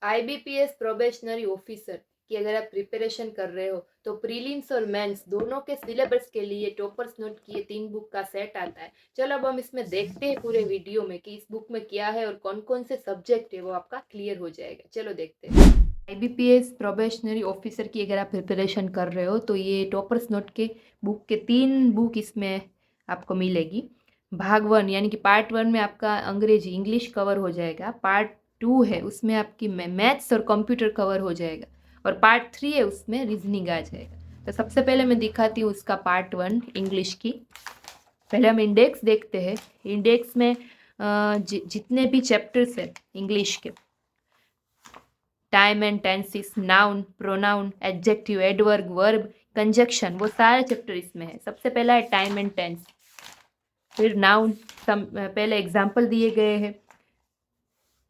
IBPS probationary officer की अगर आप प्रिपरेशन कर रहे हो तो प्रीलिम्स और मेंस दोनों के सिलेबस के लिए टॉपर्स नोट की ये 3 बुक का सेट आता है। चलो अब हम इसमें देखते हैं पूरे वीडियो में कि इस बुक में क्या है और कौन कौन से सब्जेक्ट है वो आपका क्लियर हो जाएगा। चलो देखते हैं। आईबीपीएस प्रोबेशनरी ऑफिसर की अगर आप प्रिपरेशन कर रहे हो तो ये टॉपर्स नोट के बुक के 3 बुक इसमें आपको मिलेगी। भाग 1 यानी कि पार्ट 1 में आपका अंग्रेजी इंग्लिश कवर हो जाएगा। पार्ट 2 है उसमें आपकी मैथ्स और कंप्यूटर कवर हो जाएगा और पार्ट 3 है उसमें रीजनिंग आ जाएगा। तो सबसे पहले मैं दिखाती हूँ उसका पार्ट 1 इंग्लिश की। पहले हम इंडेक्स देखते हैं। इंडेक्स में जितने भी चैप्टर्स है इंग्लिश के, time and tenses, noun, pronoun, adjective, adverb, verb, conjunction, वो सारे चैप्टर इसमें है। सबसे पहला है टाइम एंड टेंस, फिर नाउन, पहले एग्जाम्पल दिए गए हैं,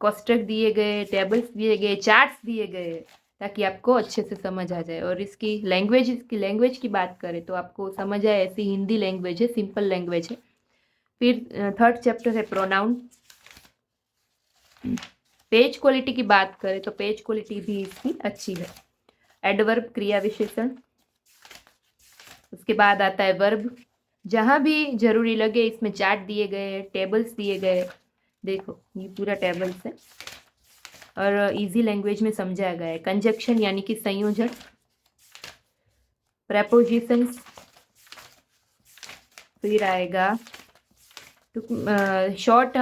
कोष्टक दिए गए, टेबल्स दिए गए, चार्ट्स दिए गए, ताकि आपको अच्छे से समझ आ जाए। और इसकी लैंग्वेज की बात करें तो आपको समझ आए ऐसी हिंदी लैंग्वेज है, सिंपल लैंग्वेज है। फिर थर्ड चैप्टर है प्रोनाउन। पेज क्वालिटी की बात करें तो पेज क्वालिटी भी इसकी अच्छी है। एडवर्ब क्रिया विशेषण, उसके बाद आता है वर्ब। जहाँ भी जरूरी लगे इसमें चार्ट दिए गए, टेबल्स दिए गए। देखो ये पूरा टेबल्स है और इजी लैंग्वेज में समझाया गया है। कंजक्शन यानी कि संयोजन, प्रेपोजिशंस, फिर आएगा तो इन शॉर्ट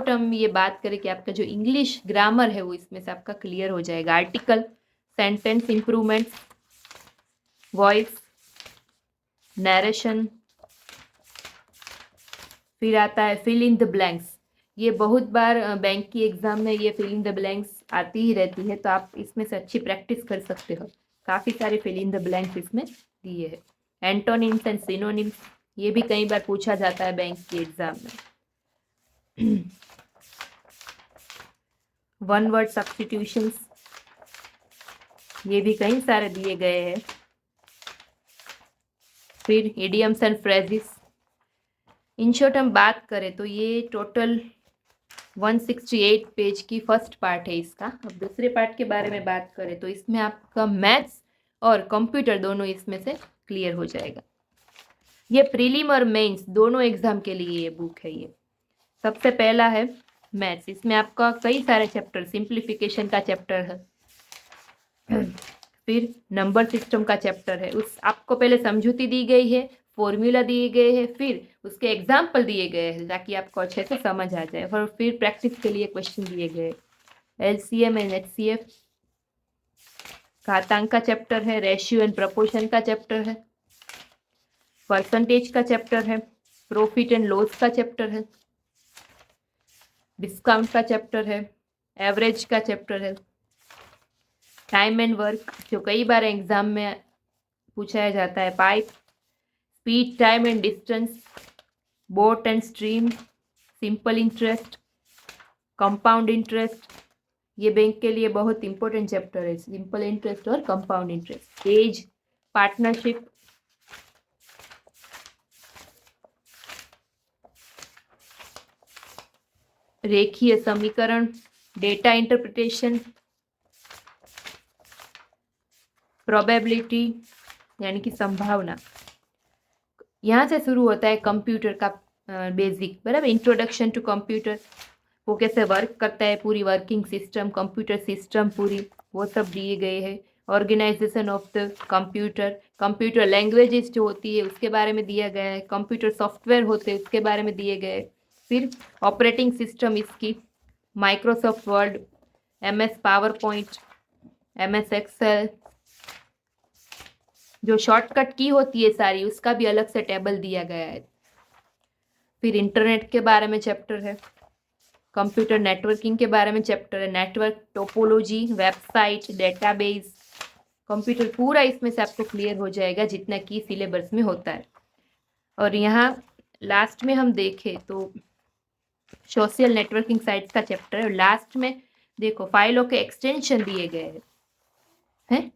हम ये बात करें कि आपका जो इंग्लिश ग्रामर है वो इसमें से आपका क्लियर हो जाएगा। Article, sentence improvement, voice, narration, फिर आता है फिल इन द ब्लैंक्स। ये बहुत बार बैंक की एग्जाम में ये फिल इन द ब्लैंक्स आती ही रहती है, तो आप इसमें से अच्छी प्रैक्टिस कर सकते हो। काफ़ी सारे फिल इन द ब्लैंक्स इसमें दिए हैं। एंटोनिम्स एंड सिनोनिम्स, ये भी कई बार पूछा जाता है बैंक की एग्जाम में। वन वर्ड सब्स्टिट्यूशंस, ये भी कई सारे दिए गए हैं। फिर idioms and phrases. In short हम बात करें तो ये टोटल 168 पेज की फर्स्ट पार्ट है इसका। अब दूसरे पार्ट के बारे में बात करें तो इसमें आपका मैथ्स और कंप्यूटर दोनों इसमें से क्लियर हो जाएगा। ये प्रीलिम और मेंस दोनों एग्जाम के लिए ये बुक है। ये सबसे पहला है मैथ्स, इसमें आपका कई सारे चैप्टर, सिंप्लीफिकेशन का चैप्टर है, फिर नंबर सिस्टम का चैप्टर है। उस आपको पहले समझूती दी गई है, फॉर्मूला दिए गए हैं, फिर उसके एग्जाम्पल दिए गए हैं ताकि आपको अच्छे से समझ आ जाए, और फिर प्रैक्टिस के लिए क्वेश्चन दिए गए। एलसीएम एंड एचसीएफ, घातांक का चैप्टर है, रेशियो एंड प्रपोर्शन का चैप्टर है, परसेंटेज का चैप्टर है, प्रॉफिट एंड लॉस का चैप्टर है, डिस्काउंट का चैप्टर है, एवरेज का चैप्टर है, टाइम एंड वर्क जो कई बार एग्जाम में पूछा जाता है, pipe, speed, time and distance, boat and stream, simple interest, compound interest, ये बैंक के लिए बहुत इंपॉर्टेंट चैप्टर है, सिंपल इंटरेस्ट और कंपाउंड इंटरेस्ट, एज, पार्टनरशिप, रेखीय समीकरण, डेटा इंटरप्रिटेशन, प्रोबेबिलिटी यानी कि संभावना। यहाँ से शुरू होता है कंप्यूटर का बेसिक, बराबर, इंट्रोडक्शन टू कंप्यूटर, वो कैसे वर्क करता है, पूरी वर्किंग सिस्टम, कंप्यूटर सिस्टम पूरी, वो सब दिए गए हैं। Organisation of the computer, computer languages जो होती है उसके बारे में दिया गया है, कंप्यूटर सॉफ्टवेयर होते हैं उसके बारे में दिए गए। फिर ऑपरेटिंग सिस्टम इसकी, Microsoft Word, MS PowerPoint, MS excel, जो शॉर्टकट की होती है सारी उसका भी अलग से टेबल दिया गया है। फिर इंटरनेट के बारे में चैप्टर है, कंप्यूटर नेटवर्किंग के बारे में चैप्टर है, network topology, website, database, computer पूरा इसमें से आपको क्लियर हो जाएगा जितना कि सिलेबस में होता है। और यहाँ लास्ट में हम देखें तो सोशल नेटवर्किंग साइट्स का चैप्टर है। लास्ट में देखो फाइलों के एक्सटेंशन दिए गए हैं।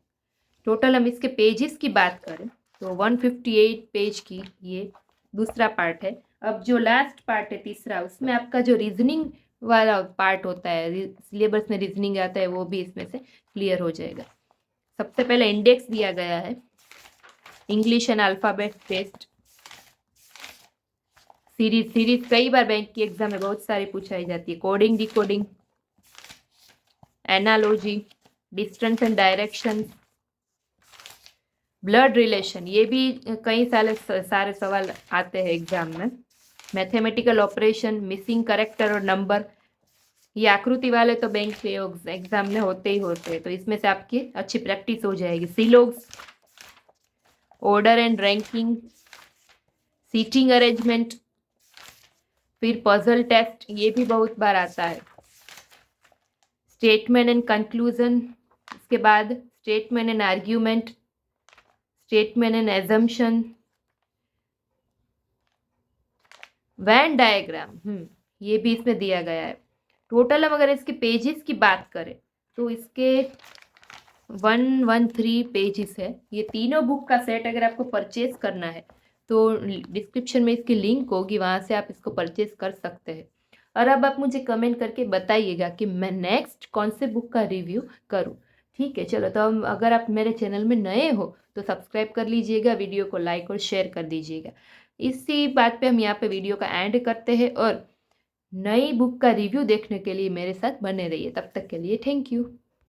टोटल हम इसके पेजेस की बात करें तो 158 पेज की ये दूसरा पार्ट है। अब जो लास्ट पार्ट है तीसरा, उसमें आपका जो रीजनिंग वाला पार्ट होता है, सिलेबस में रीजनिंग आता है, वो भी इसमें से क्लियर हो जाएगा। सबसे पहले इंडेक्स दिया गया है, English and alphabet test series कई बार बैंक की एग्जाम में बहुत सारी पूछाई जाती है। Coding, decoding, analogy, distance and direction, blood relation, ये भी कई सारे सवाल आते हैं एग्जाम में। मैथमेटिकल ऑपरेशन, मिसिंग करेक्टर और नंबर, ये आकृति वाले तो बैंक के एग्जाम में होते ही होते हैं, तो इसमें से आपकी अच्छी प्रैक्टिस हो जाएगी। Syllogisms, order and ranking, seating arrangement, फिर पजल टेस्ट, ये भी बहुत बार आता है। स्टेटमेंट एंड कंक्लूजन, इसके बाद statement and argument, statement and assumption, Venn diagram, ये भी इसमें दिया गया है। टोटल हम अगर इसके पेजेस की बात करें तो इसके 113 पेजेस है। ये तीनों बुक का सेट अगर आपको परचेज करना है तो डिस्क्रिप्शन में इसकी लिंक होगी, वहाँ से आप इसको परचेज कर सकते हैं। और अब आप मुझे कमेंट करके बताइएगा कि मैं नेक्स्ट कौन से बुक का रिव्यू करूँ। ठीक है, चलो, तो अगर आप मेरे चैनल में नए हो तो सब्सक्राइब कर लीजिएगा, वीडियो को लाइक और शेयर कर दीजिएगा। इसी बात पे हम यहाँ पे वीडियो का एंड करते हैं, और नई बुक का रिव्यू देखने के लिए मेरे साथ बने रहिए। तब तक के लिए थैंक यू।